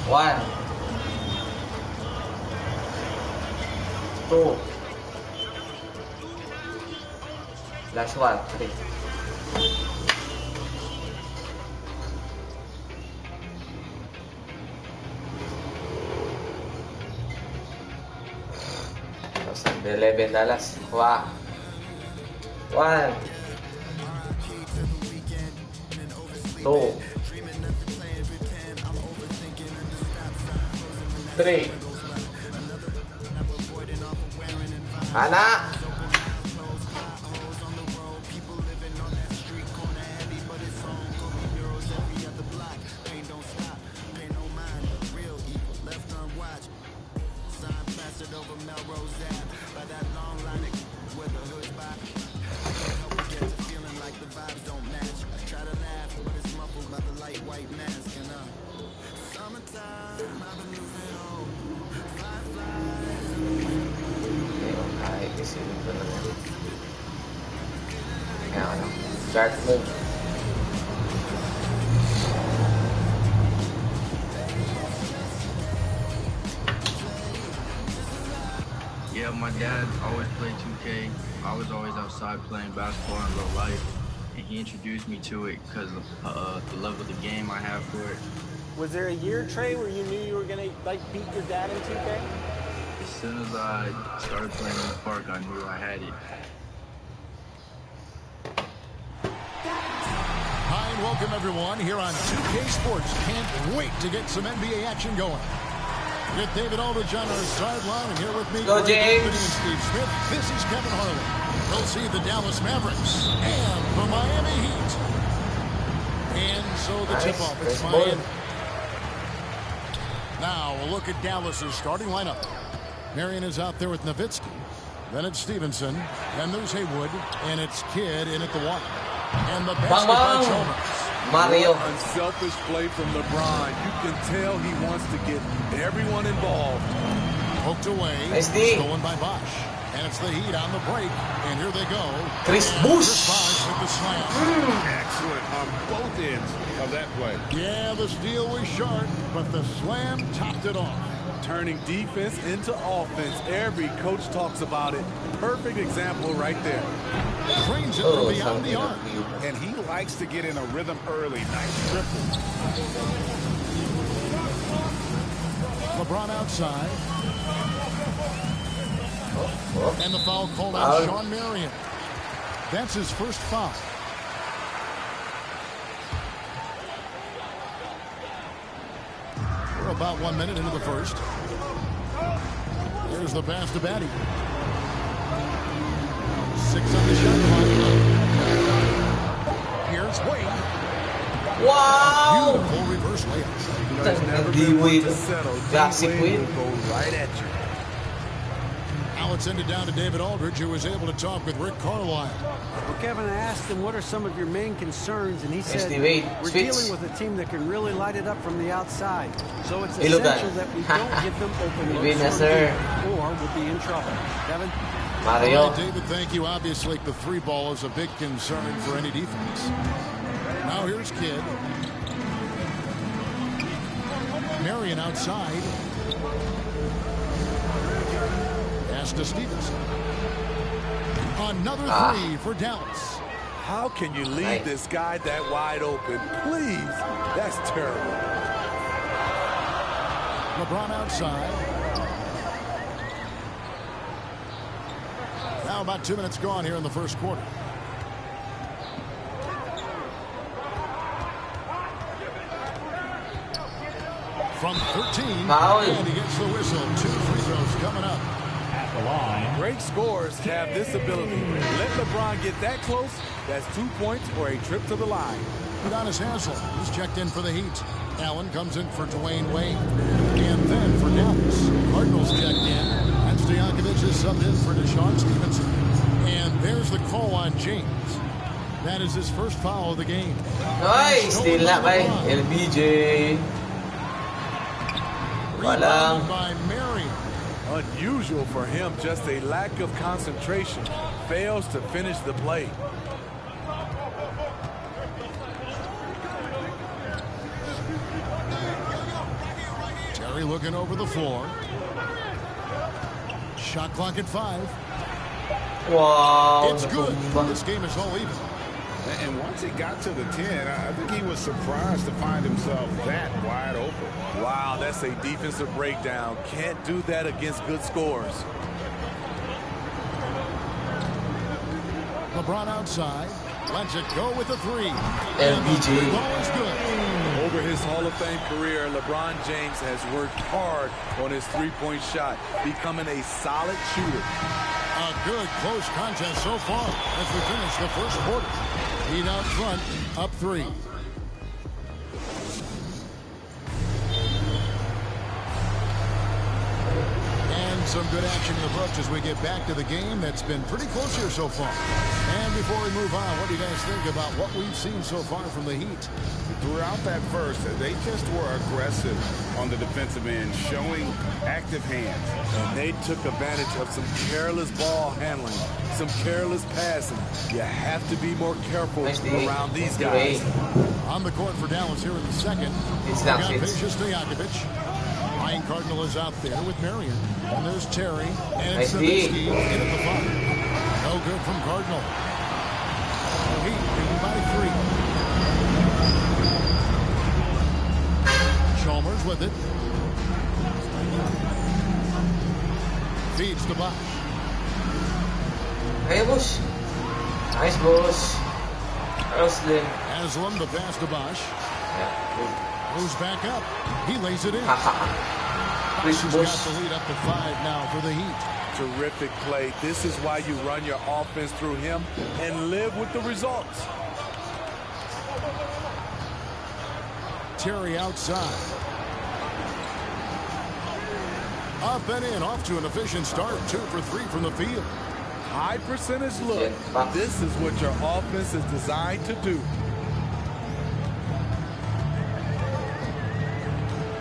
1, 2, last one, 3. $11 Wow. 1, 2, 3. Anak. Dark move. Yeah, my dad always played 2K. I was always outside playing basketball in real life, and he introduced me to it because of the love of the game I have for it. Was there a year, Trey, where you knew you were gonna beat your dad in 2K? As soon as I started playing in the park, I knew I had it. Hi, and welcome everyone here on 2K Sports. Can't wait to get some NBA action going. With David Aldridge on our sideline, and here with me, Go, James. and Steve Smith. This is Kevin Harlan. We'll see the Dallas Mavericks and the Miami Heat. And so the tip-off, it's Miami. Now we'll look at Dallas's starting lineup. Marion is out there with Nowitzki. Then it's Stevenson. Then there's Haywood. And it's Kidd in at the one. And the basket by Chalmers. Mario. Unselfish play from LeBron. You can tell he wants to get everyone involved. Poked away. Stolen by Bosch. And it's the Heat on the break. And here they go. Chris Bosh with the slam. Excellent on both ends of that play. Yeah, the steal was sharp, but the slam topped it off. Turning defense into offense. Every coach talks about it. Perfect example right there. Trains it from beyond the arc. And he likes to get in a rhythm early. Nice triple. LeBron outside. And the foul called on Sean Marion. That's his first foul. We're about 1 minute into the first. Here's the pass to Batty. 6 on the shot clock. Here's Wade. Wow! Beautiful reverse layup. D-Wade. Classic win. Go right at you. Now it's ended down to David Aldridge, who was able to talk with Rick Carlisle. Well, Kevin, I asked him, what are some of your main concerns? And he said, we're Switch. dealing with a team that can really light it up from the outside. So it's essential that we don't give them open looks or we'll be in trouble. Kevin? Mario. All right, David, thank you. Obviously, the three ball is a big concern for any defense. Now here's Kidd. Marion outside. Pass to Stevenson. Another three for Dallas. How can you leave this guy that wide open? Please. That's terrible. LeBron outside. Now about 2 minutes gone here in the first quarter. From 13, and he gets the whistle. 2 free throws coming up. At the line. Great scorers have this ability. Let LeBron get that close. That's 2 points or a trip to the line. Udonis Haslem, he's checked in for the Heat. Allen comes in for Dwayne Wade. And then for Dallas, Cardinals checked in. And Stojakovic is subbed in for Deshaun Stevenson. And there's the call on James. That is his first foul of the game. Nice! Steal na by LBJ. Rebounded by Marion. Unusual for him, just a lack of concentration. Fails to finish the play. Looking over the floor. Shot clock at 5. Wow, It's good. This game is all even. And once he got to the 10, I think he was surprised to find himself that wide open. Wow, that's a defensive breakdown. Can't do that against good scores. LeBron outside. Lets it go with a 3. LBJ. Ball is good. Over his Hall of Fame career, LeBron James has worked hard on his three-point shot, becoming a solid shooter. A good close contest so far as we finish the first quarter. Heat out front, up 3. And some good action in the books as we get back to the game that's been pretty close here so far. And before we move on, what do you guys think about what we've seen so far from the Heat? Throughout that first, they just were aggressive on the defensive end, showing active hands. And they took advantage of some careless ball handling, some careless passing. You have to be more careful around these guys. On the court for Dallas here in the second. It's We not got fixed. Peja Stojakovic. Ryan Cardinal is out there with Marion. And there's Terry. And Nice Sawicki D. in at the 5. No good from Cardinal. Heat leading by 3. Chalmers with it. Feeds to Bosch. Hey, Bush. Nice, Bush. Roslin. Haslam, the pass to Bosch. Yeah. Moves back up. He lays it in. Haha. Bosch has Bush. got the lead up to 5 now for the Heat. Terrific play. This is why you run your offense through him and live with the results. Terry outside. Up and in, off to an efficient start. 2 for 3 from the field. High percentage look. Yeah. This is what your offense is designed to do.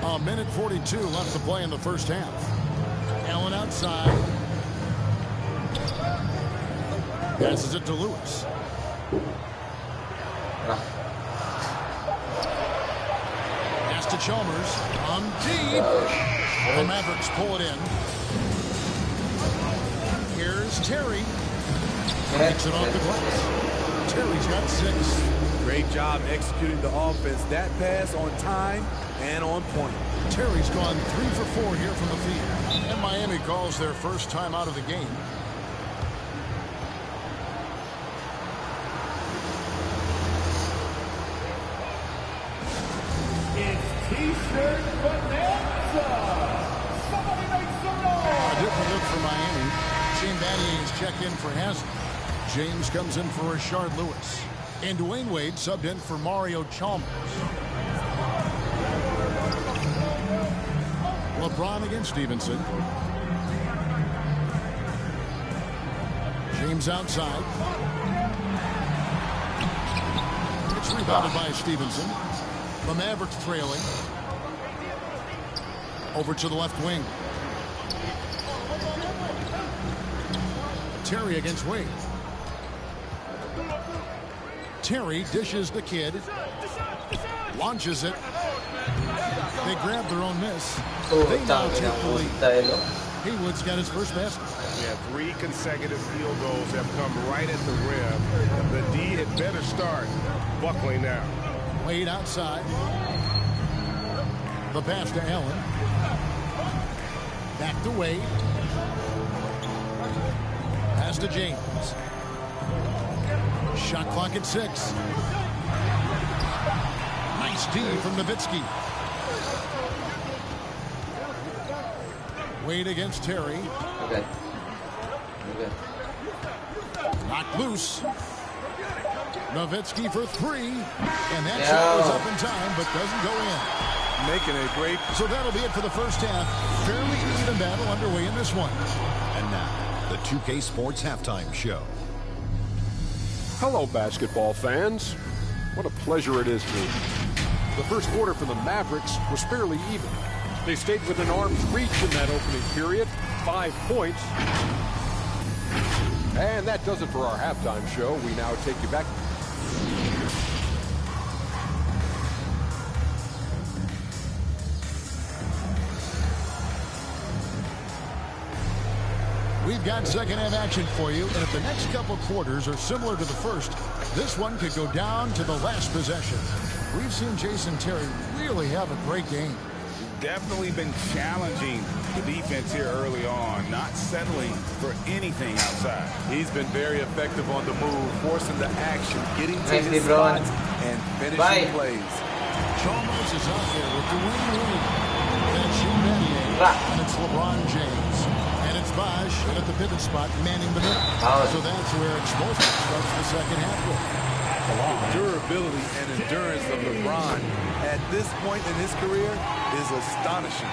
A minute 42 left to play in the first half. Allen outside. Passes it to Lewis. Pass to Chalmers. On deep. The Mavericks pull it in. Here's Terry. Takes it off the glass. Terry's got 6. Great job executing the offense. That pass on time and on point. Terry's gone 3 for 4 here from the field. And Miami calls their first time out of the game. It's T-shirt bonanza. Somebody make some noise. A different look for Miami. Shane Battier is checked in for Haslem. James comes in for Rashard Lewis. And Dwayne Wade subbed in for Mario Chalmers. LeBron against Stevenson. James outside. It's rebounded by Stevenson. The Mavericks trailing. Over to the left wing. Terry against Wade. Terry dishes the kid. Launches it. They grab their own miss. They now take the lead. Haywood's got his first basket. Yeah, 3 consecutive field goals have come right at the rim. The D had better start buckling now. Wade outside. The pass to Allen. Back to Wade. Pass to James. Shot clock at 6. Nice D from Nowitzki. Wade against Terry. Okay. Knocked loose. Nowitzki for 3. And that shot was up in time, but doesn't go in. Making a great. So that'll be it for the first half. Fairly even battle underway in this one. And now, the 2K Sports Halftime Show. Hello, basketball fans. What a pleasure it is to. The first quarter for the Mavericks was fairly even. They stayed within arm's reach in that opening period. 5 points. And that does it for our halftime show. We now take you back. We've got second half action for you, and if the next couple quarters are similar to the first, this one could go down to the last possession. We've seen Jason Terry really have a great game. Definitely been challenging the defense here early on, not settling for anything outside. He's been very effective on the move, forcing the action, getting to his spots, and finishing plays. Chalmers is out there with Dwayne Wade. Then Shane and it's LeBron James. And it's Bosh at the pivot spot, manning the middle. So that's where explosive starts the second half with. The durability and endurance of LeBron at this point in his career is astonishing.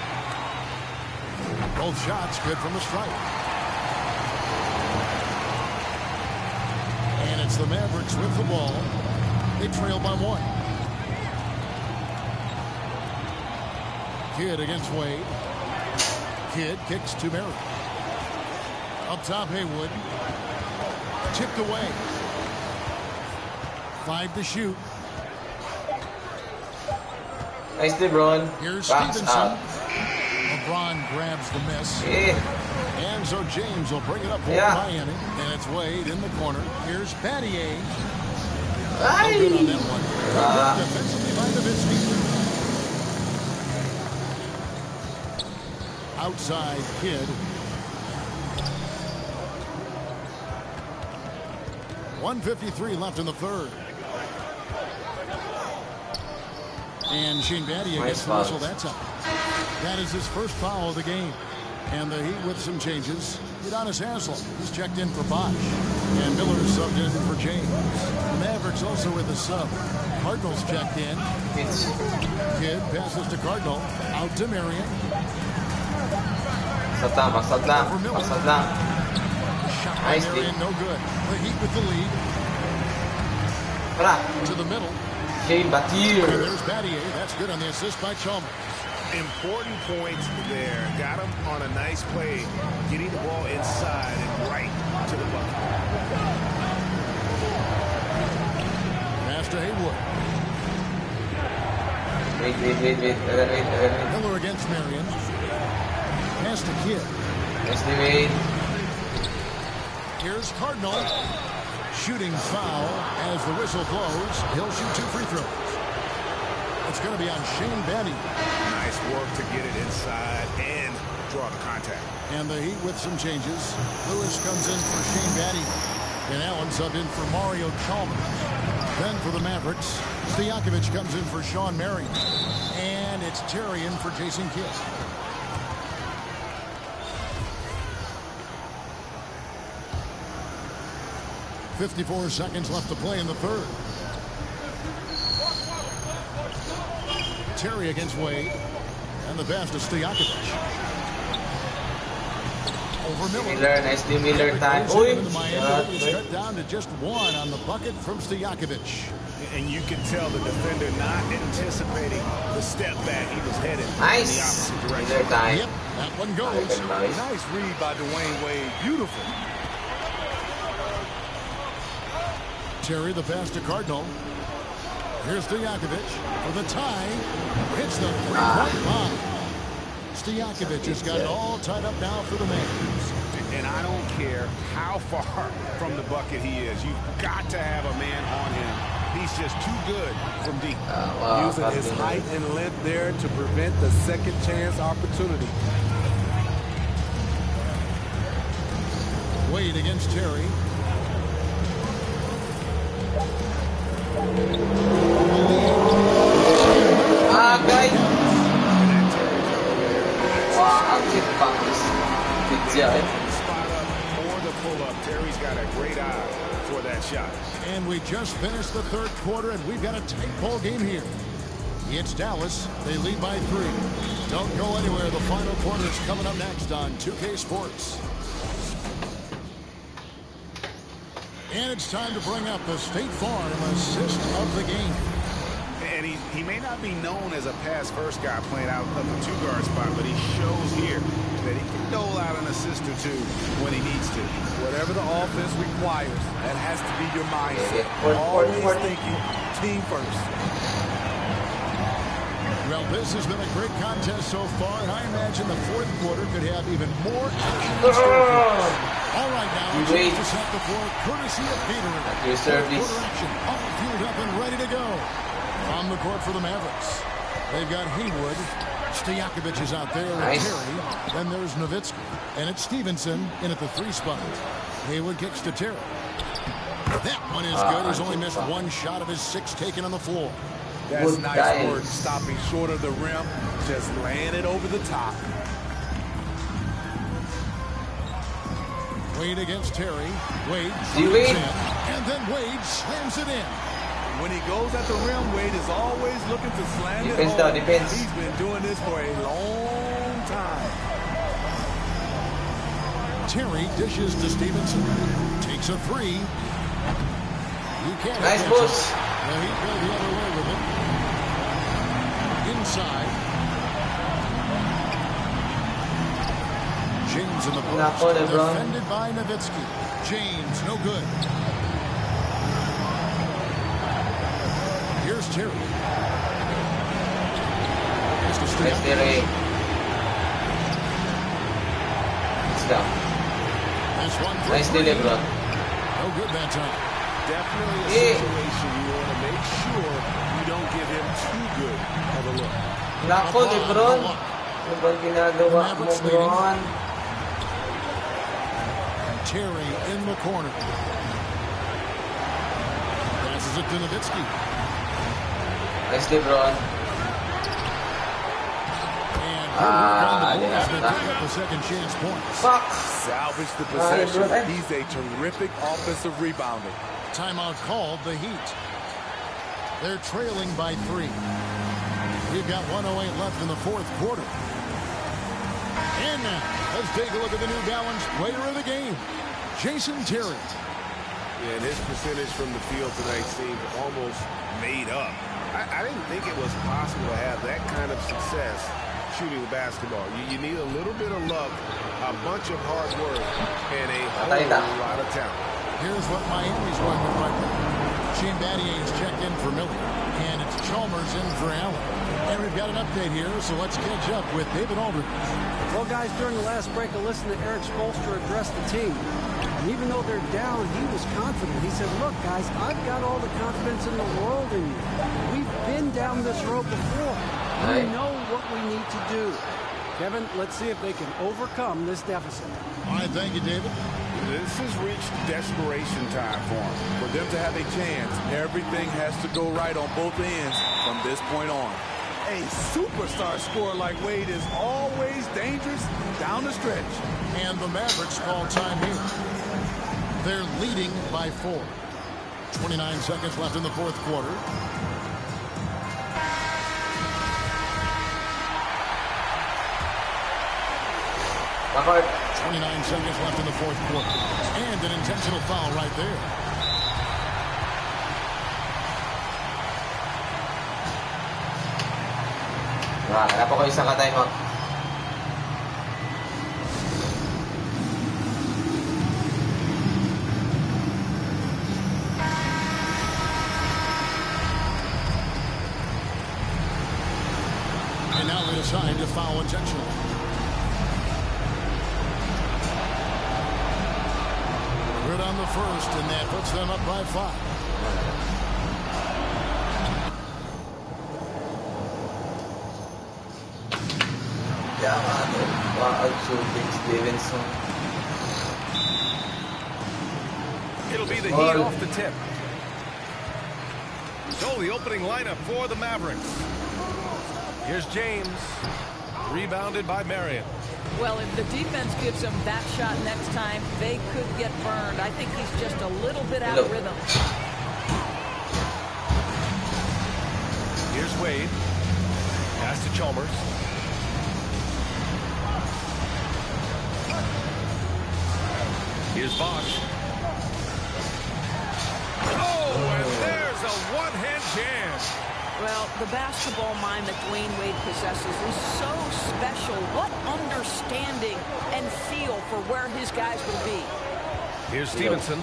Both shots good from the stripe. And it's the Mavericks with the ball. They trail by 1. Kidd against Wade. Kidd kicks to Mary. Up top, Haywood. Tipped away. 5 to shoot. Nice, LeBron. Here's Stevenson. LeBron grabs the miss. And so James will bring it up for Miami. And it's Wade in the corner. Here's Battier. No good on that one. Defensively by Nowitzki. Outside Kidd. 1:53 left in the third. And Shane Battier gets the whistle. That's up. That is his first foul of the game. And the Heat with some changes. Udonis Haslem, he's checked in for Bosh. And Miller is subbed in for James. The Mavericks also with a sub. Cardinals checked in. Kidd passes to Cardinal. Out to Marion. Maksad lang. Shot by Marion, no good. The Heat with the lead. To the middle. Shane Battier. And there's Battier. That's good on the assist by Chalmers. Important points there. Got him on a nice play, getting the ball inside and right to the bucket. Pass to Haywood. Wait. Miller against Marion. Pass to Kidd. Nicely made. Here's Cardinal. Shooting foul as the whistle blows. He'll shoot 2 free throws. It's going to be on Shane Battier. Nice work to get it inside and draw the contact. And the Heat with some changes. Lewis comes in for Shane Battier. And Allen subbed in for Mario Chalmers. Then for the Mavericks, Stojakovic comes in for Sean Marion. And it's Terry in for Jason Kidd. .54 seconds left to play in the third. Terry against Wade. And the pass to Stojakovic. Over Miller. Nicely Miller time. He's cut down to just 1 on the bucket from Stojakovic. And you can tell the defender not anticipating the step back. He was headed nice. in the opposite direction. Miller time. Yep, that one goes. Nice read by Dwayne Wade. Beautiful. Terry the pass to Cardinal. Here's Stojakovic for the tie. Hits the three-point line. Stojakovic has got it all tied up now for the Mavs. And I don't care how far from the bucket he is. You've got to have a man on him. He's just too good from deep. Using his height and length there to prevent the second chance opportunity. Wade against Terry. Guys. Wow, good bounce. Good job. Spot up or the pull-up. Terry's got a great eye for that shot. And we just finished the third quarter, and we've got a tight ball game here. It's Dallas. They lead by 3. Don't go anywhere. The final quarter is coming up next on 2K Sports. And it's time to bring up the State Farm assist of the game. And he may not be known as a pass-first guy playing out of the 2-guard spot, but he shows here that he can dole out an assist or 2 when he needs to. Whatever the offense requires, that has to be your mindset. Always thinking team first. Well, this has been a great contest so far, and I imagine the fourth quarter could have even more action. All right, now, a chance to set the floor courtesy of Gatorade. Quarter action, all fueled up and ready to go. On the court for the Mavericks, they've got Haywood. Stojakovic is out there with Terry. Then there's Nowitzki. And it's Stevenson in at the 3 spot. Haywood kicks to Terry. That one is good. He's only missed 1 shot of his 6 taken on the floor. That's nice work, stopping short of the rim, just laying it over the top. Wade against Terry. Wade drives in, and then Wade slams it in. When he goes at the rim, Wade is always looking to slam it home. He's been doing this for a long time. Terry dishes to Stevenson. Takes a 3. You can't. Nice push. Well, he played the other way with it. Inside. James in the post. Defended by Nowitzki. James, no good. Here's Terry. Nice Terry. Let's go. Nice LeBron. No good that time. Definitely a situation you want to make sure you don't give him too good of a look. Nako, LeBron. Ano bang ginagawa mo, LeBron? Terry in the corner. Passes it to Nowitzki. Nice LeBron. The second chance points. Fuck. Salvage the possession. He's a terrific offensive rebounder. Timeout called, the Heat. They're trailing by 3. We've got 1:08 left in the fourth quarter. And now, let's take a look at the New Balance player of the game, Jason Terry. Yeah, and his percentage from the field tonight seemed almost made up. I didn't think it was possible to have that kind of success shooting the basketball. You need a little bit of luck, a bunch of hard work, and a whole lot of talent. Here's what Miami's going to fight with. Shane Battier's checked in for Miller, and it's Chalmers in for Allen. And we've got an update here, so let's catch up with David Aldridge. Well, guys, during the last break, I listened to Eric Spoelstra address the team. And even though they're down, he was confident. He said, look, guys, I've got all the confidence in the world in you. We've been down this road before. We know what we need to do. Kevin, let's see if they can overcome this deficit. All right, thank you, David. This has reached desperation time for them. For them to have a chance, everything has to go right on both ends from this point on. A superstar scorer like Wade is always dangerous down the stretch. And the Mavericks call time here. They're leading by 4. 29 seconds left in the fourth quarter. Bakit? 29 seconds left in the fourth quarter. And an intentional foul right there. Hanap ako isang ka-timeout. And now they decide to foul intentional. Good on the first, and that puts them up by 5. Stevenson. It'll be the Heat off the tip. So the opening lineup for the Mavericks. Here's James. Rebounded by Marion. Well, if the defense gives him that shot next time, they could get burned. I think he's just a little bit out of rhythm. Here's Wade. Pass to Chalmers. Here's Bosch. Oh, and there's a one-hand jam. Well, the basketball mind that Dwayne Wade possesses is so special. What understanding and feel for where his guys will be. Here's Stevenson.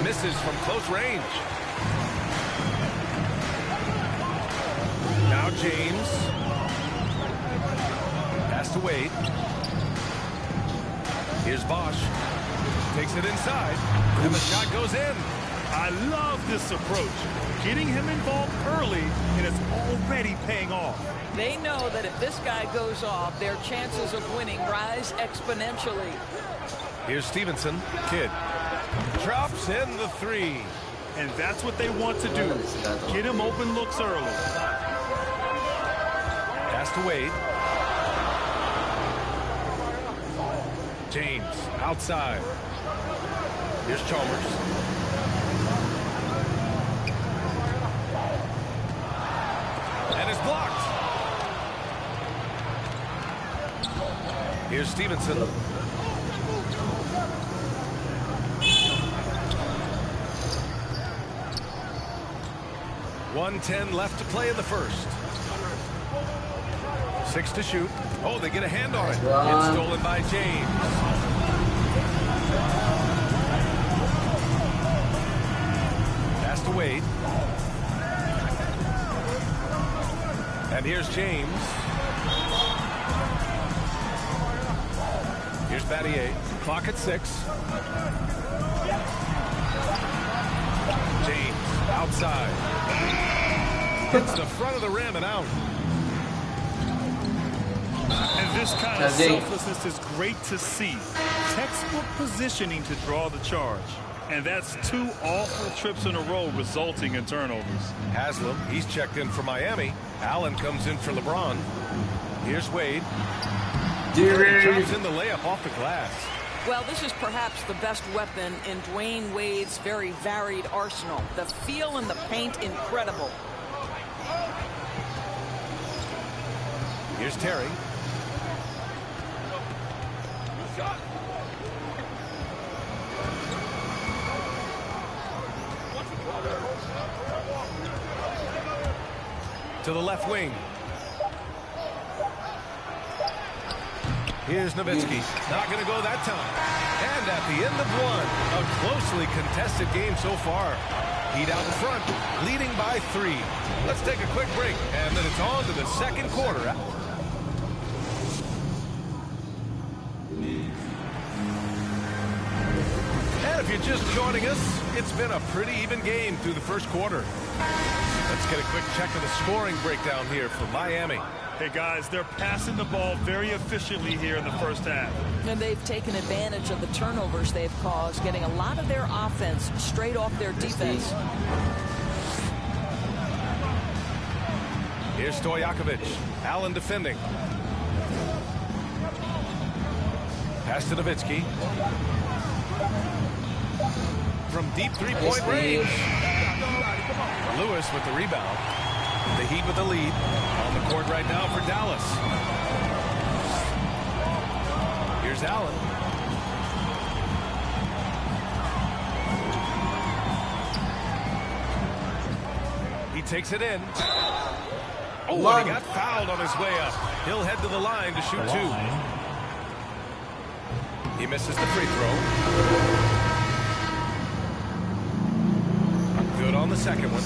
Misses from close range. Now James. Pass to Wade. Here's Bosch. Takes it inside. And the shot goes in. I love this approach. Getting him involved early, and it's already paying off. They know that if this guy goes off, their chances of winning rise exponentially. Here's Stevenson. Kidd. Drops in the three. And that's what they want to do. Get him open looks early. Pass to Wade. James outside. Here's Chalmers. And it's blocked. Here's Stevenson. .110 left to play in the first. 6 to shoot. Oh, they get a hand on it. It's stolen by James. Pass to Wade. And here's James. Here's Battier. Clock at 6. James outside. Hits the front of the rim and out. And this kind of selflessness is great to see. Textbook positioning to draw the charge. And that's 2 awful trips in a row resulting in turnovers. Haslam, he's checked in for Miami. Allen comes in for LeBron. Here's Wade. Drops in the layup off the glass. Well, this is perhaps the best weapon in Dwayne Wade's very varied arsenal. The feel in the paint, incredible. Here's Terry. To the left wing. Here's Nowitzki. Not going to go that time. And at the end of one, a closely contested game so far. Heat out in front, leading by 3. Let's take a quick break, and then it's on to the second quarter. And if you're just joining us, it's been a pretty even game through the first quarter. Let's get a quick check of the scoring breakdown here for Miami. Hey, guys, they're passing the ball very efficiently here in the first half. And they've taken advantage of the turnovers they've caused, getting a lot of their offense straight off their defense. Here's Stojakovic. Allen defending. Pass to Nowitzki. From deep three-point range. Lewis with the rebound. The Heat with the lead. On the court right now for Dallas. Here's Allen. He takes it in. Oh, and he got fouled on his way up. He'll head to the line to shoot 2. He misses the free throw. Good on the second one.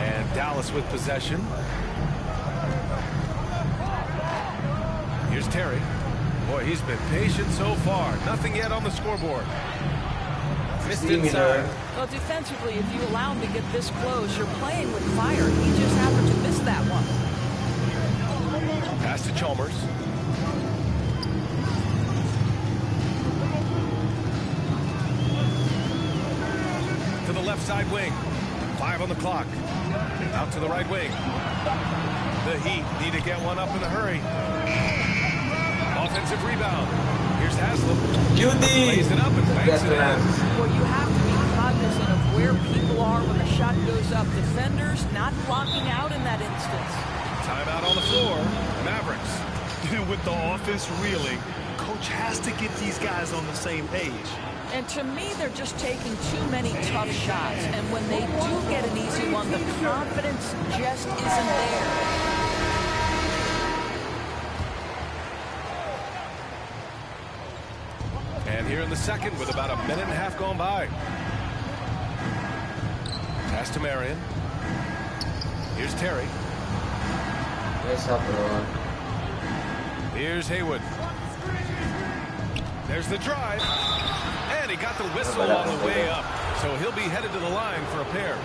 And Dallas with possession. Here's Terry. Boy, he's been patient so far. Nothing yet on the scoreboard. Missed inside. Well, defensively, if you allow him to get this close, you're playing with fire. He just happened to miss that one. Pass to Chalmers. To the left side wing. 5 on the clock. Out to the right wing. The Heat need to get one up in a hurry. Offensive rebound. Here's Haslam. Lays it up and banks it in. Well, you have to be cognizant of where people are when the shot goes up. Defenders not blocking out in that instance. Timeout on the floor. Mavericks. With the offense reeling, coach has to get these guys on the same page. And to me, they're just taking too many tough shots. And when they do get an easy one, the confidence just isn't there. And here in the second with about a minute and a half gone by. Pass to Marion. Here's Terry. Nice up, bro. Here's Haywood. There's the drive. And he got the whistle on the way up. So he'll be headed to the line for a pair.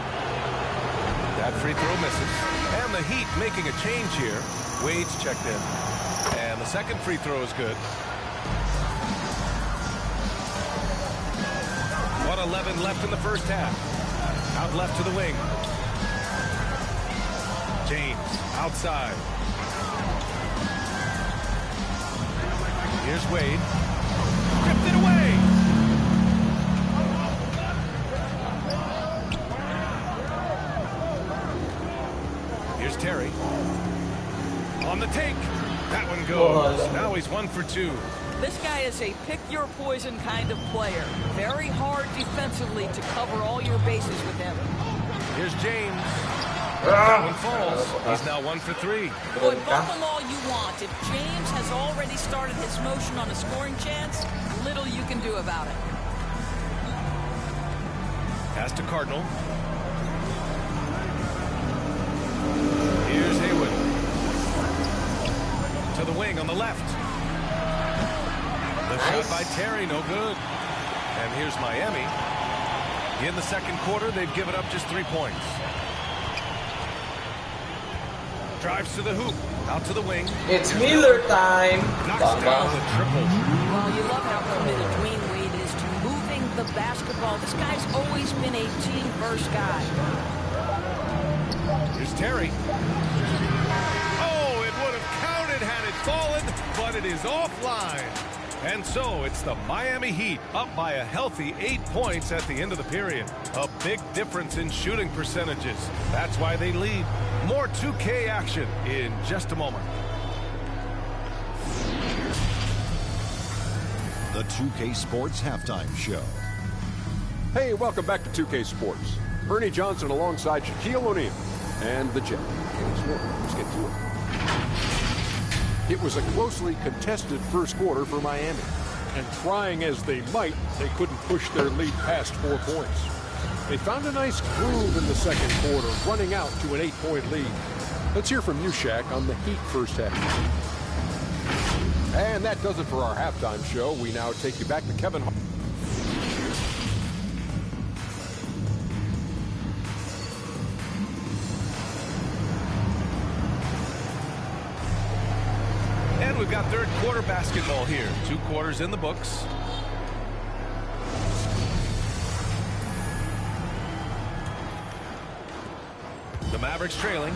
That free throw misses. And the Heat making a change here. Wade's checked in. And the second free throw is good. 1:11 left in the first half. Out left to the wing. James outside. Here's Wade. Ripped it away. Here's Terry. On the take. That one goes. Now he's 1 for 2. This guy is a pick-your-poison kind of player. Very hard defensively to cover all your bases with him. Here's James. That one falls. He's now 1 for 3. Boy, bump him all you want. If James has already started his motion on a scoring chance, little you can do about it. Pass to Cardinal. Here's Haywood. To the wing on the left. The shot by Terry, no good. And here's Miami. In the second quarter, they've given up just 3 points. Drives to the hoop. Out to the wing. It's Miller time. Knocks down the triple. Well, you love how committed Dwayne Wade is to moving the basketball. This guy's always been a team-first guy. Here's Terry. Oh, it would have counted had it fallen, but it is offline. And so it's the Miami Heat up by a healthy 8 points at the end of the period. A big difference in shooting percentages. That's why they lead. More 2K action in just a moment. The 2K Sports Halftime Show. Hey, welcome back to 2K Sports. Ernie Johnson alongside Shaquille O'Neal and the Jet. Let's get to it. It was a closely contested first quarter for Miami. And trying as they might, they couldn't push their lead past 4 points. They found a nice groove in the second quarter, running out to an 8-point lead. Let's hear from you, Shaq, on the Heat first half. And that does it for our halftime show. We now take you back to Kevin Hart. And we've got third quarter basketball here. 2 quarters in the books. The Mavericks trailing.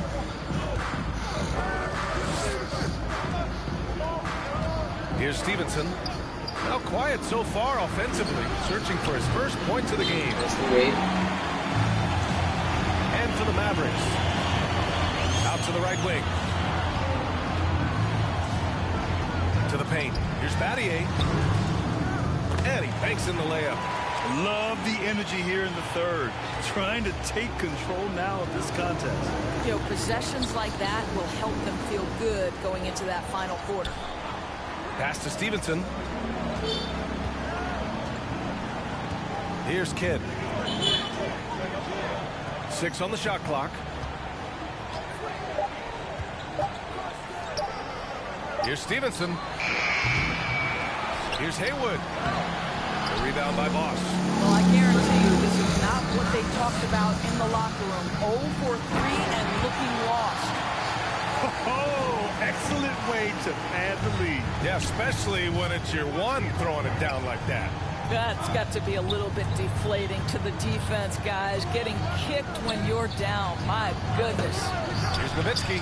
Here's Stevenson. Now quiet so far offensively, searching for his first points of the game. And for the Mavericks. Out to the right wing. To the paint. Here's Battier. And he banks in the layup. Love the energy here in the third. Trying to take control now of this contest. You know, possessions like that will help them feel good going into that final quarter. Pass to Stevenson. Here's Kidd. 6 on the shot clock. Here's Stevenson. Here's Haywood. The rebound by Boss. Well, I guarantee you this is not what they talked about in the locker room. 0 for 3 and looking lost. Oh, excellent way to pad the lead. Yeah, especially when it's your one throwing it down like that. That's got to be a little bit deflating to the defense, guys. Getting kicked when you're down. My goodness. Here's Nowitzki.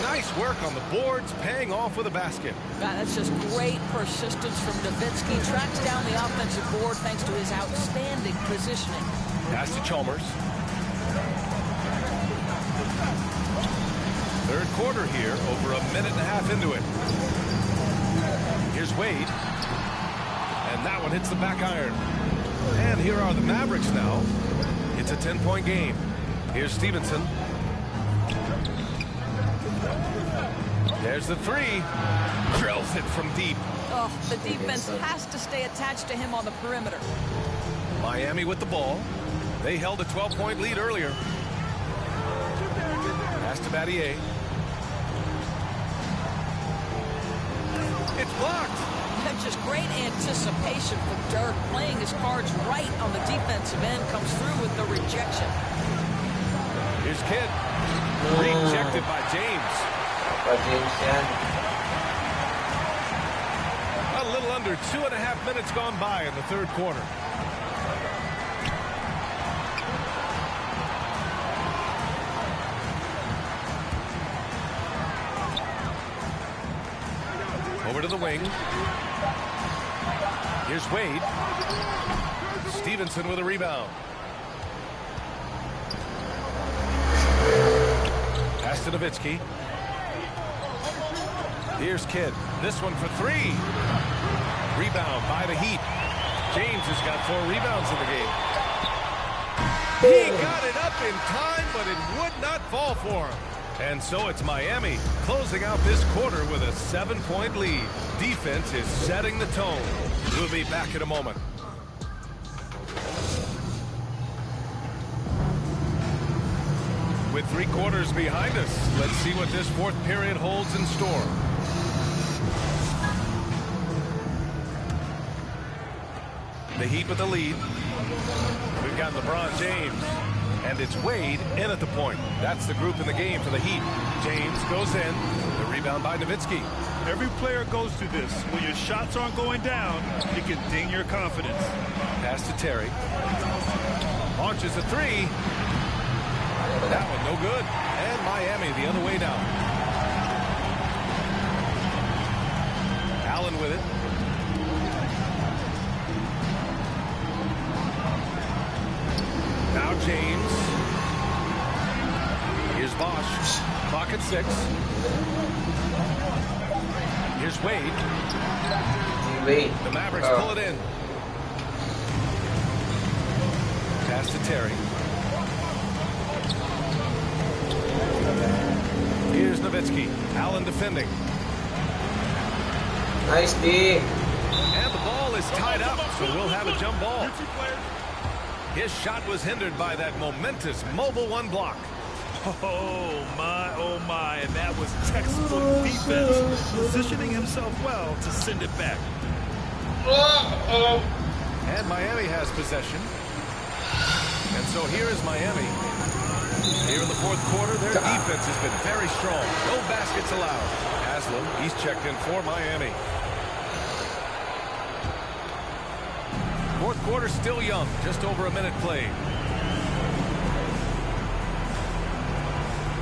Nice work on the boards, paying off with a basket. God, that's just great persistence from Nowitzki. Tracks down the offensive board thanks to his outstanding positioning. Pass to Chalmers. Third quarter here, over a minute and a half into it. Here's Wade. And that one hits the back iron. And here are the Mavericks now. It's a 10-point game. Here's Stevenson. There's the three. Drills it from deep. Oh, the defense has to stay attached to him on the perimeter. Miami with the ball. They held a 12-point lead earlier. Pass to Battier. It's blocked. And just great anticipation from Dirk, playing his cards right on the defensive end, comes through with the rejection. Here's Kidd. Rejected by James. A little under 2.5 minutes gone by in the third quarter. Over to the wing. Here's Wade. Stevenson with a rebound. Pass to Nowitzki. Here's Kidd. This one for three. Rebound by the Heat. James has got 4 rebounds in the game. He got it up in time, but it would not fall for him. And so it's Miami closing out this quarter with a 7-point lead. Defense is setting the tone. We'll be back in a moment. With 3 quarters behind us, let's see what this fourth period holds in store. The Heat with the lead. We've got LeBron James. And it's Wade in at the point. That's the group in the game for the Heat. James goes in. The rebound by Nowitzki. Every player goes through this. When your shots aren't going down, it can ding your confidence. Pass to Terry. Launches a 3. That one no good. And Miami the other way down. Allen with it. Now James. Here's Bosch. Clock at 6. Here's Wade. The Mavericks pull it in. Pass to Terry. Here's Nowitzki. Allen defending. Nice D. And the ball is tied up, so we'll have a jump ball. His shot was hindered by that momentous mobile 1 block. Oh my, and that was textbook defense, positioning himself well to send it back. And Miami has possession. And so here is Miami. Here in the fourth quarter, their defense has been very strong. No baskets allowed. Haslam, he's checked in for Miami. Fourth quarter still young, just over a minute played.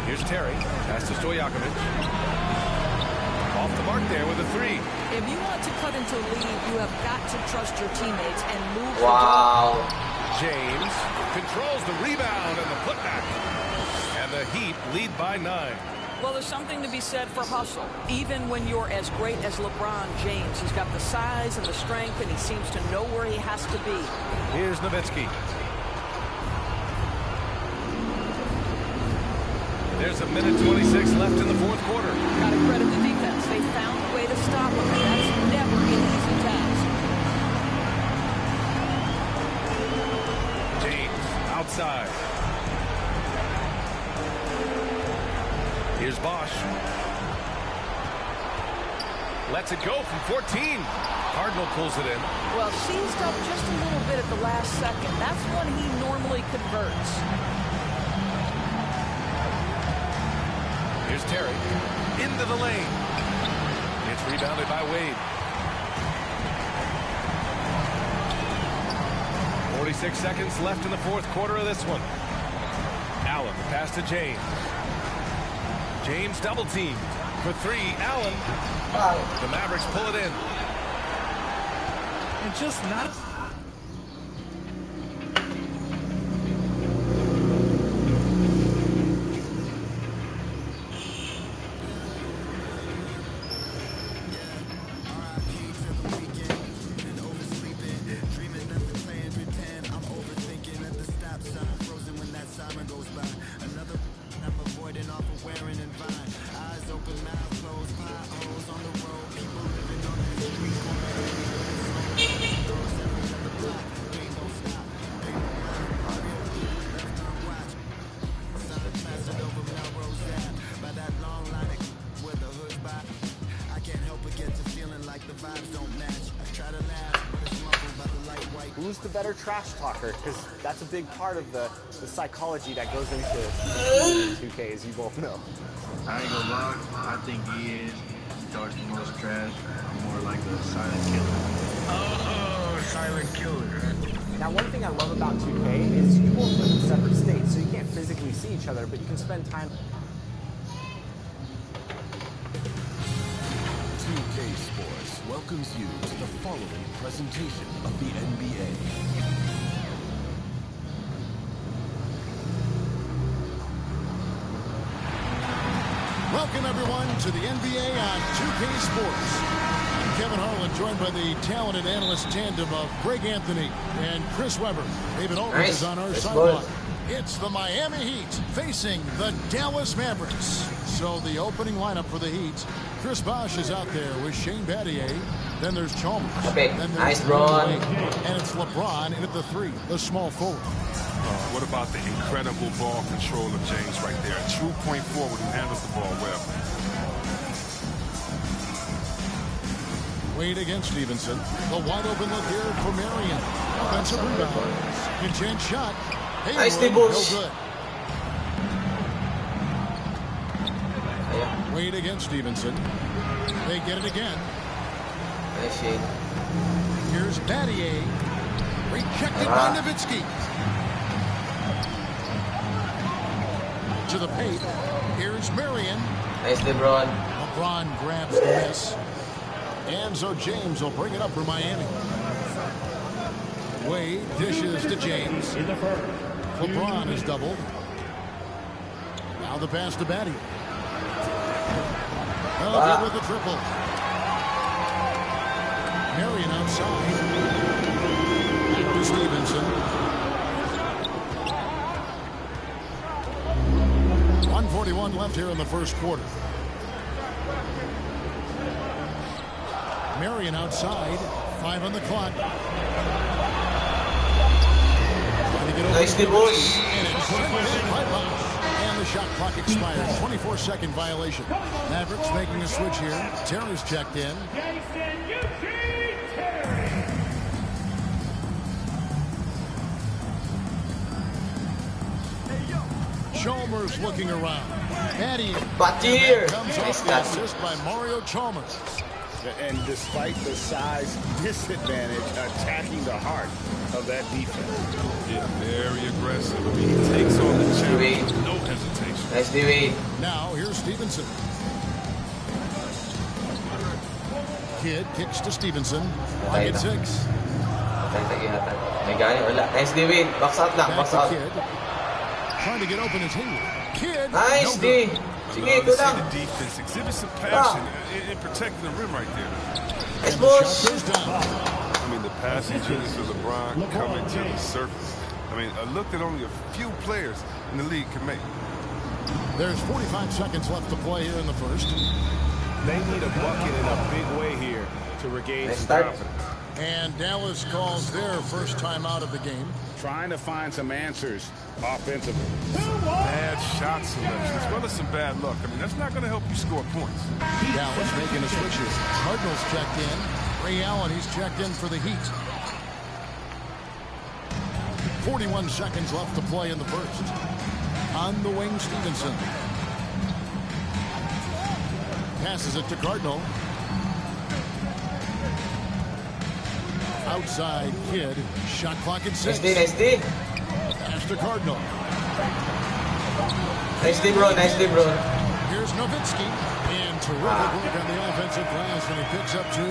Here's Terry. Pass to Stojakovic. Off the mark there with a 3. If you want to cut into a lead, you have got to trust your teammates and move the Wow. ball. James controls the rebound and the putback. And the Heat lead by 9. Well, there's something to be said for hustle. Even when you're as great as LeBron James, he's got the size and the strength, and he seems to know where he has to be. Here's Nowitzki. There's a minute 26 left in the fourth quarter. Got to credit the defense. They found a way to stop him, and that's never an easy task. James outside. Here's Bosch. Lets it go from 14. Cardinal pulls it in. Well, seized up just a little bit at the last second. That's when he normally converts. Here's Terry. Into the lane. It's rebounded by Wade. 46 seconds left in the fourth quarter of this one. Allen, pass to James. James double teamed for 3. Allen. The Mavericks pull it in. And just not... just a better trash talker, because that's a big part of the psychology that goes into 2K, as you both know. I ain't gonna lie, I think he is. He talks the most trash. I'm more like a silent killer. Oh, silent killer. Now, one thing I love about 2K is you both live in separate states, so you can't physically see each other, but you can spend time. 2K Sports welcomes you to the following presentation of the NBA. Welcome, everyone, to the NBA on 2K Sports. I'm Kevin Harlan, joined by the talented analyst tandem of Greg Anthony and Chris Webber. David Aldridge is on our sideline. It's the Miami Heat facing the Dallas Mavericks. So the opening lineup for the Heat, Chris Bosh is out there with Shane Battier. Then there's Chalmers. Then there's nice run. And it's LeBron in at the 3, the small forward. What about the incredible ball control of James right there? A true point forward who handles the ball well. Wade against Stevenson. The wide open look here for Marion. Offensive rebound. Intent shot. Nice no Bush. good. Wade against Stevenson. They get it again. Nice shade. Here's Battier. Rejected by Nowitzki. To the paint. Here's Marion. Nice LeBron. LeBron grabs the miss. And so James will bring it up for Miami. Wade dishes to James. LeBron is doubled. Now the pass to Battier. Good with the triple. Marion outside. To Stevenson. 1:41 left here in the first quarter. Marion outside. 5 on the clock. Nice Bush. And the shot clock expires. 24-second violation. Mavericks making a switch here. Terry's checked in. Chalmers looking around. Battier comes off the assist by Mario Chalmers. And despite the size disadvantage, attacking the heart of that defense. Yeah, very aggressive. I mean, he takes on the challenge with no hesitation. Nice Wade. Now here's Stevenson. Kidd kicks to Stevenson. Pocket 6. Nice Wade. Box out lang. Box out. Kidd. Trying to get open is Hayward. Kidd. Nice D. Sige, ito lang. The defense exhibit some passion in protecting the rim right there. Nice Bush. I mean, the passing genius of LeBron coming to the surface. I mean, a look that only a few players in the league can make. There's 45 seconds left to play here in the first. They need a bucket in a big way here to regain some confidence. And Dallas calls their first time out of the game. Trying to find some answers offensively. Bad shot selection, as well as some bad luck. I mean, that's not going to help you score points. Dallas making a switch here. Cardinals checked in. Ray Allen, he's checked in for the Heat. 41 seconds left to play in the first. On the wing, Stevenson. Passes it to Cardinal. Outside Kidd. Shot clock at 6. Nice D. Pass to Cardinal. Nice D, bro. Nice D, bro. Here's Nowitzki. And terrific work on the offensive glass, and he picks up 2.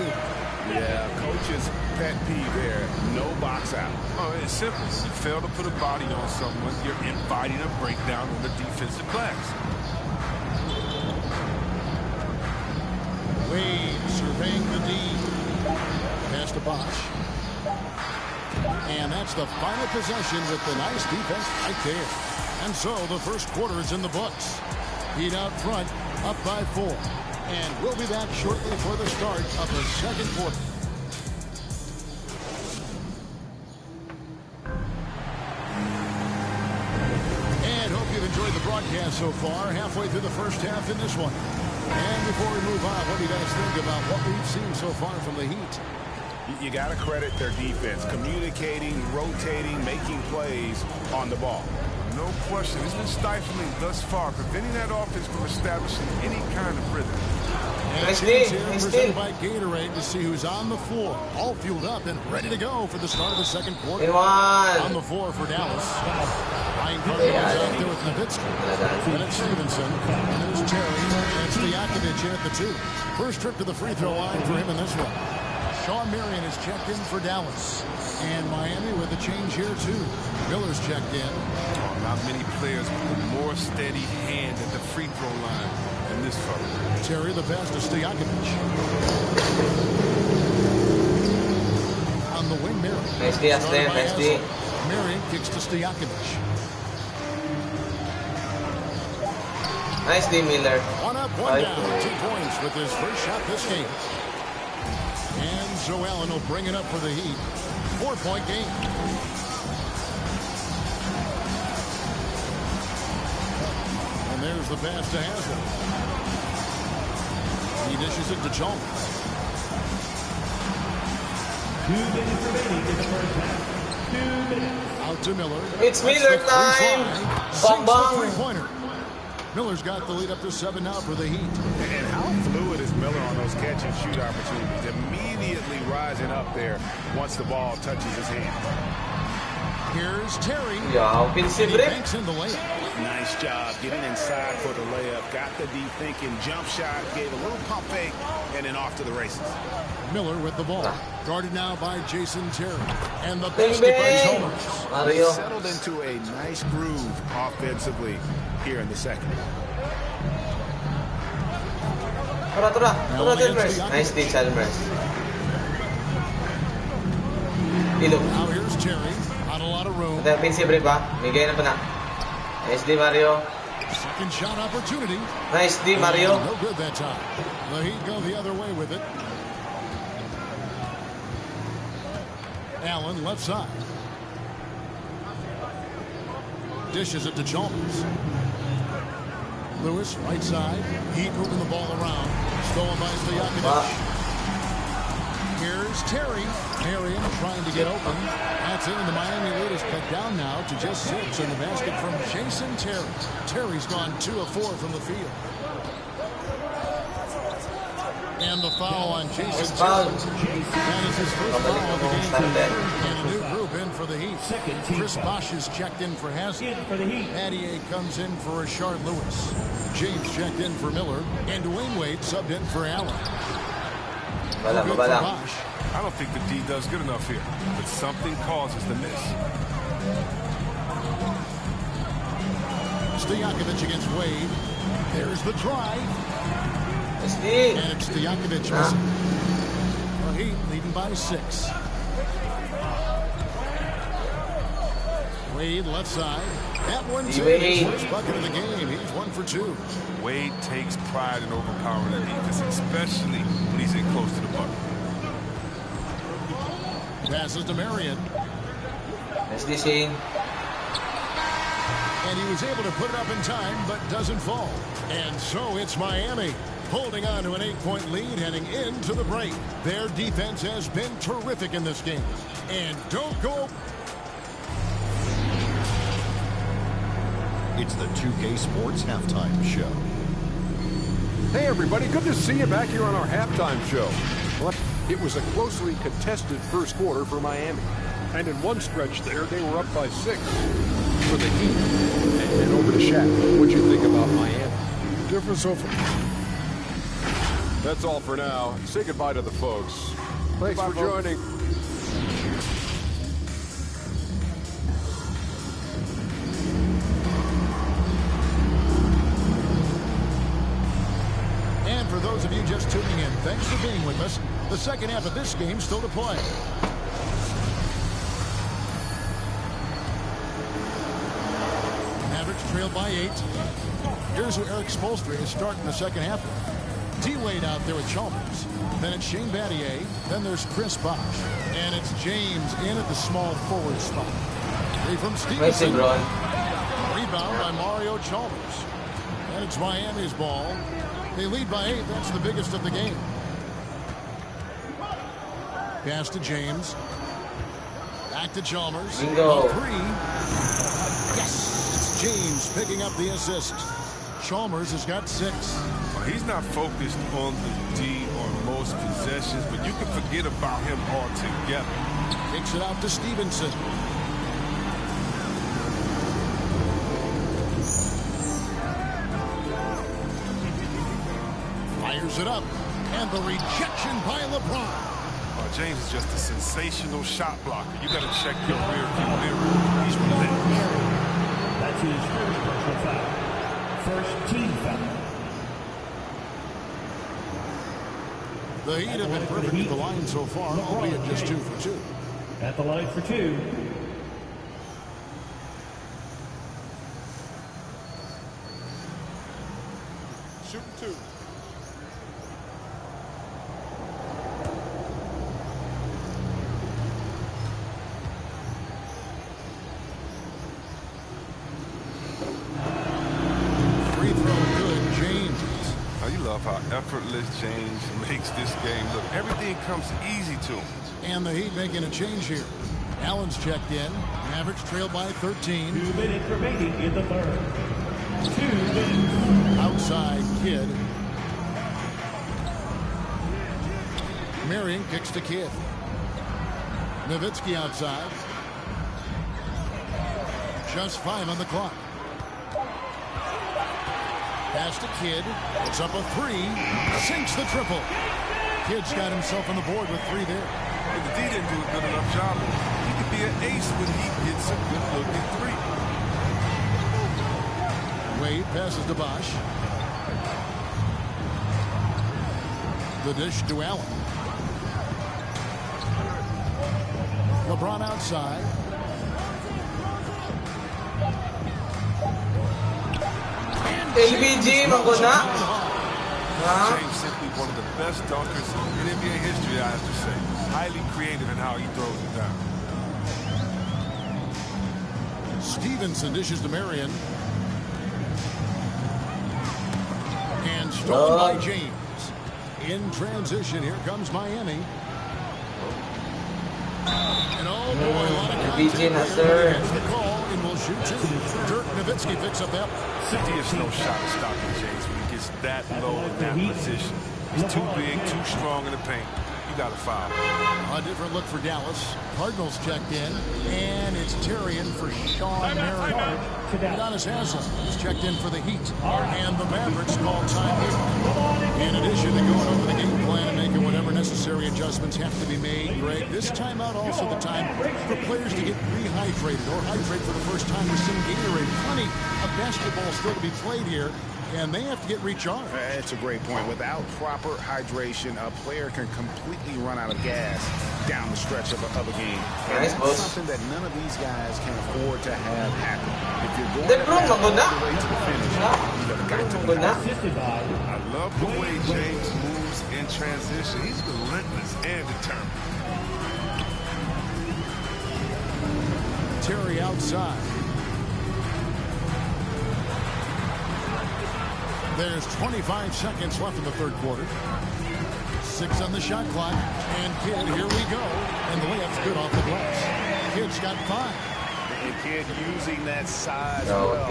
Yeah, coach's pet peeve there. No box out. Oh, it's simple. You fail to put a body on someone, you're inviting a breakdown on the defensive glass. Wade surveying the D. Pass to Bosh. And that's the final possession with the nice defense right there. And so the first quarter is in the books. Heat out front, up by 4. And we'll be back shortly for the start of the second quarter. And hope you've enjoyed the broadcast so far. Halfway through the first half in this one. And before we move on, what do you guys think about what we've seen so far from the Heat? You got to credit their defense, communicating, rotating, making plays on the ball. No question. It's been stifling thus far, preventing that offense from establishing any kind of rhythm. Nice here presented by Gatorade to see who's on the floor. All fueled up and ready to go for the start of the second quarter. On the floor for Dallas. Ryan Cardinals out there with Nowitzki. And it's Stevenson. And there's Terry. And Stojakovic in at the 2. First trip to the free throw line for him in this one. Sean Marion is checked in for Dallas. And Miami with a change here, too. Miller's checked in. Oh, not many players with a more steady hand at the free throw line than this fella. Terry the pass to Stojakovic. On the wing, Marion. Nice D, nice D. Marion kicks to Stojakovic. Nice D, Miller. One up, one down. 2 points with his first shot this game. And Joe Allen will bring it up for the Heat. 4-point game. And there's the pass to Haslam. He dishes it to Chalmers. 2 minutes remaining in the first half. 2 minutes. Out to Miller. It's Miller time. Bang bang. Three-pointer. Miller's got the lead up to 7 now for the Heat. And how fluid is Miller on those catch and shoot opportunities? Immediately rising up there once the ball touches his hand. Here's Terry. Yeah, offensive break. Banks in the layup. Nice job getting inside for the layup. Got the D thinking jump shot, gave a little pump fake, and then off to the races. Miller with the ball. Guarded now by Jason Terry. And the basket by Chalmers. Mario. Settled into a nice groove offensively here in the second. Tura, Chalmers. Nice D, Chalmers. Dilo. Now here's Terry. Not a lot of room. Ada offensive break ba? Bigay na pa na. Nice D, Mario. Second shot opportunity. Nice D, Mario. No good that time. The Heat go the other way with it. Allen left side. Dishes it to Chalmers. Lewis right side. Heat moving the ball around. Stolen by Stojakovic. Here's Terry. Marion trying to get open. That's it, and the Miami lead is cut down now to just 6 in the basket from Jason Terry. Terry's gone 2 of 4 from the field. And the foul on Jason Terry. That is his first foul of the game. And a new group in for the Heat. Chris Bosh is checked in for Haslam. Adier comes in for Rashard Lewis. James checked in for Miller. And Dwayne Wade subbed in for Allen. I don't think the D does good enough here, but something causes the miss. Stojakovic against Wade. There's the drive. And it's Stojakovic missing. The Heat leading by 6. Wade left side. That one too. His first bucket of the game. He's 1 for 2. Wade takes pride in overpowering the defense, especially when he's in close to the bucket. Passes to Marion. Nice dishing. And he was able to put it up in time, but doesn't fall. And so it's Miami holding on to an 8-point lead heading into the break. Their defense has been terrific in this game. And don't go. It's the 2K Sports Halftime Show. Hey, everybody. Good to see you back here on our halftime show. Well, it was a closely contested first quarter for Miami. And in one stretch there, they were up by 6 for the Heat. And over to Shaq. What'd you think about Miami? Different so far. That's all for now. Say goodbye to the folks. Thanks for joining. And for those of you just tuning in, thanks for being with us. The second half of this game still to play. Mavericks trailed by 8. Here's who Eric Spoelstra is starting the second half with. D-Wade out there with Chalmers. Then it's Shane Battier. Then there's Chris Bosh. And it's James in at the small forward spot. Three from Stevenson. Rebound by Mario Chalmers. And it's Miami's ball. They lead by 8. That's the biggest of the game. Pass to James. Back to Chalmers. Bingo. 3. Yes! It's James picking up the assist. Chalmers has got 6. He's not focused on the D on most possessions, but you can forget about him altogether. Kicks it out to Stevenson. Fires it up. And the rejection by LeBron. James is just a sensational shot blocker. You got to check your rear view mirror. He's relentless. That's his first personal foul. First team foul. The Heat have been perfect at the line so far, albeit just 2 for 2. At the line for 2. Shooting 2. Free throw good, James. Oh, you love how effortless James makes this game look. Everything comes easy to him. And the Heat making a change here. Allen's checked in. Mavericks trail by 13. 2 minutes remaining in the third. 2 minutes. Outside Kidd. Marion kicks to Kidd. Nowitzki outside. Just 5 on the clock. Pass to Kidd. It's up a 3. Sinks the triple. Kidd's got himself on the board with 3 there. But the D didn't do a good enough job. He could be an ace when he gets a good looking 3. Wade passes to Bosch. The dish to Allen. LeBron outside. LBG, maguna. James simply one of the best dunkers in NBA history, I have to say. Highly creative in how he throws it down. Stevenson dishes to Marion. And stolen by James. In transition, here comes Miami. And oh boy, a lot of contact there against the call, and will shoot 2. Dirk Nowitzki picks up that. There's no shot of stopping James when he gets that low in that position. He's too big, too strong in the paint. You got to foul. A different look for Dallas. Cardinals checked in, and it's Terrian for Sean Marion. Udonis Haslem is checked in for the Heat, and the Mavericks call time here. In addition to going over the game plan and making whatever necessary adjustments have to be made, Greg, this timeout also the time for players to get rehydrated or hydrate for the first time with some Gatorade. Plenty of basketball still to be played here, and they have to get recharged. That's a great point. Without proper hydration, a player can completely run out of gas down the stretch of a game. And that's something that none of these guys can afford to have happen. If you're going to have all the way to the finish, you've got to be hot. I love the way James moves in transition. He's relentless and determined. Terry outside. There's 25 seconds left in the third quarter. 6 on the shot clock. And Kidd, here we go. And the layup's good off the glass. Kidd's got 5. And Kidd using that size well.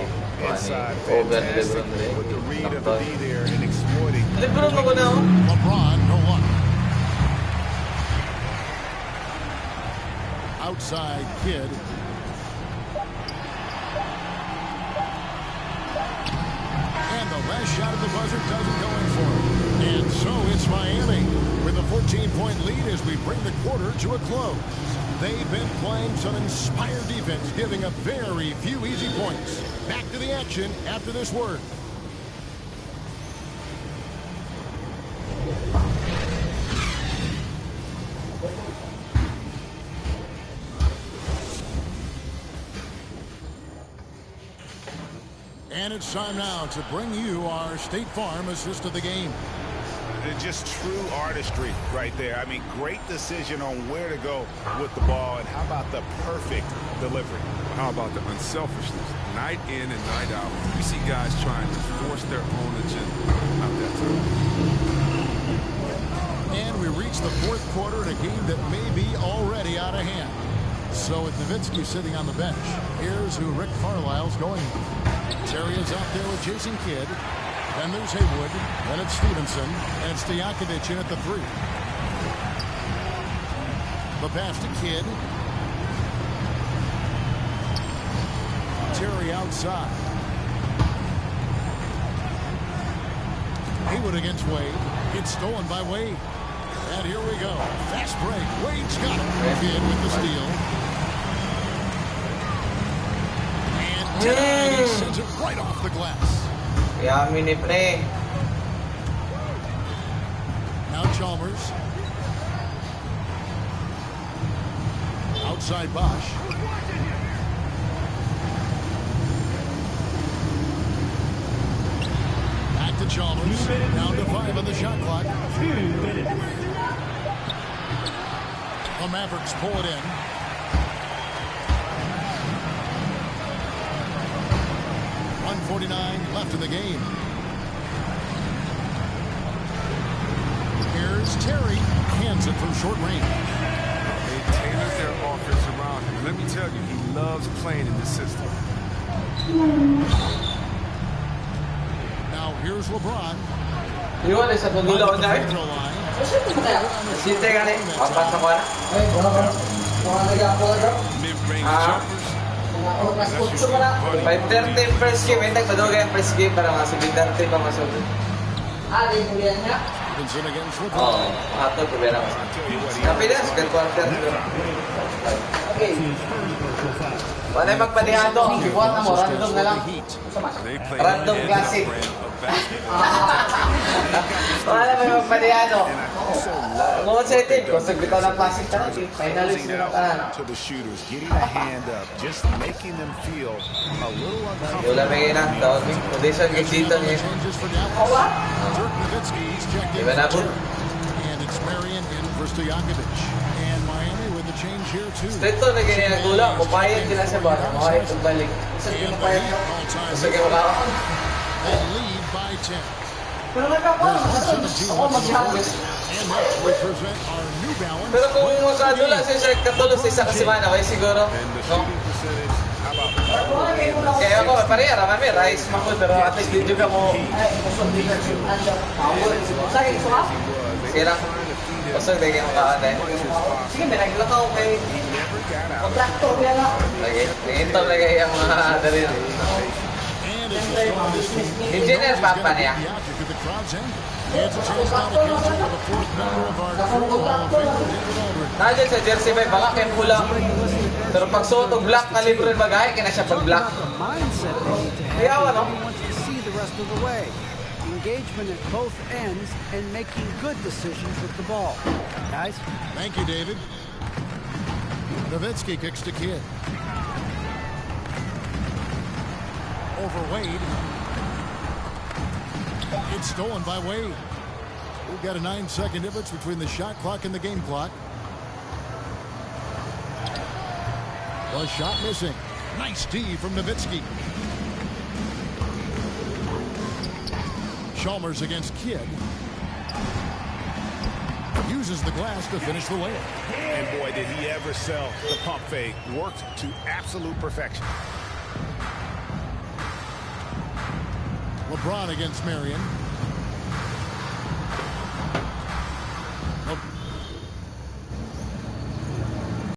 Inside, fantastic. With the read of the D there and exploiting. LeBron, no luck. Outside Kidd. And the last shot of the buzzer doesn't go in for him. And so it's Miami with a 14-point lead as we bring the quarter to a close. They've been playing some inspired defense, giving up very few easy points. Back to the action after this word. And it's time now to bring you our State Farm assist of the game. Just true artistry right there. I mean, great decision on where to go with the ball. And how about the perfect delivery? How about the unselfishness? Night in and night out. We see guys trying to force their own agenda. Not that time. And we reach the fourth quarter in a game that may be already out of hand. So with Nowitzki sitting on the bench, here's who Rick Carlisle's going with. Terry is out there with Jason Kidd. Then there's Haywood. Then it's Stevenson. And it's Stojakovic in at the 3. The pass to Kidd. Terry outside. Haywood against Wade. It's stolen by Wade. And here we go. Fast break. Wade's got it. Kidd with the steal. And Terry sends it right off the glass. Yeah, mini pre. Now Chalmers. Outside Bosch. Back to Chalmers. Down to 5 on the shot clock. 2 minutes. The Mavericks pull it in. .149 left in the game. Here's Terry. Hands it from short range. They tailored their offense around him. Let me tell you, he loves playing in this system. Now here's LeBron. Iwan sa dulo ko dahil. Sinte ka rin. Apat na kuha na. Mid-range jumpers. 5:30 first game. Hindi ko yung first game para mga 7:30 pa masuk. Stevenson against LeBron. Oo. Ato ko ba na mas. Kapilas. Second quarter. Okay. Wala yung magpadihado. Ibuhat na mo. Random na lang. Random classic. Wala may magpadihado. Ngunit sa itin. Kung sagbitaw ng classic ka na. Finalist na ka na. To the shooters, getting a hand up, just making them feel a little uncomfortable. Wala may ginang. Condition gig dito niya. Dirk Nowitzki's checked in. Iba na po. And it's Marion in for Stojakovic. And Miami with the change here too. Straight to na ganyan ang gula. Kupayad din na sa bata. Makahit ang balik. Gusto kayo makakaon. They lead by 10. Pero nagkakaon. Ako mag-hangis. And that represent our New Balance. Pero kung makadula sa katulog sa isang kasimana, okay siguro. No? Kaya ako, pareha, kami, rice makul, pero at least dito ka mo. Sira. Pasok, hindi kayo makakata eh. Sige, may naglaka ako kay kontraktor niya na. Nag-intol na kayo ang mga dali na. Engineer papa niya. Nandiyan sa jersey may baka kay pula. Pero pag suot o black kalibre bagay, kaya na siya pag-black. Kaya ano? Engagement at both ends and making good decisions with the ball. Guys? Thank you, David. Nowitzki kicks to Kidd. Over Wade. It's stolen by Wade. We've got a 9-second difference between the shot clock and the game clock. The shot missing. Nice D from Nowitzki. Chalmers against Kidd. Uses the glass to finish the layup. And boy, did he ever sell the pump fake. Worked to absolute perfection. LeBron against Marion.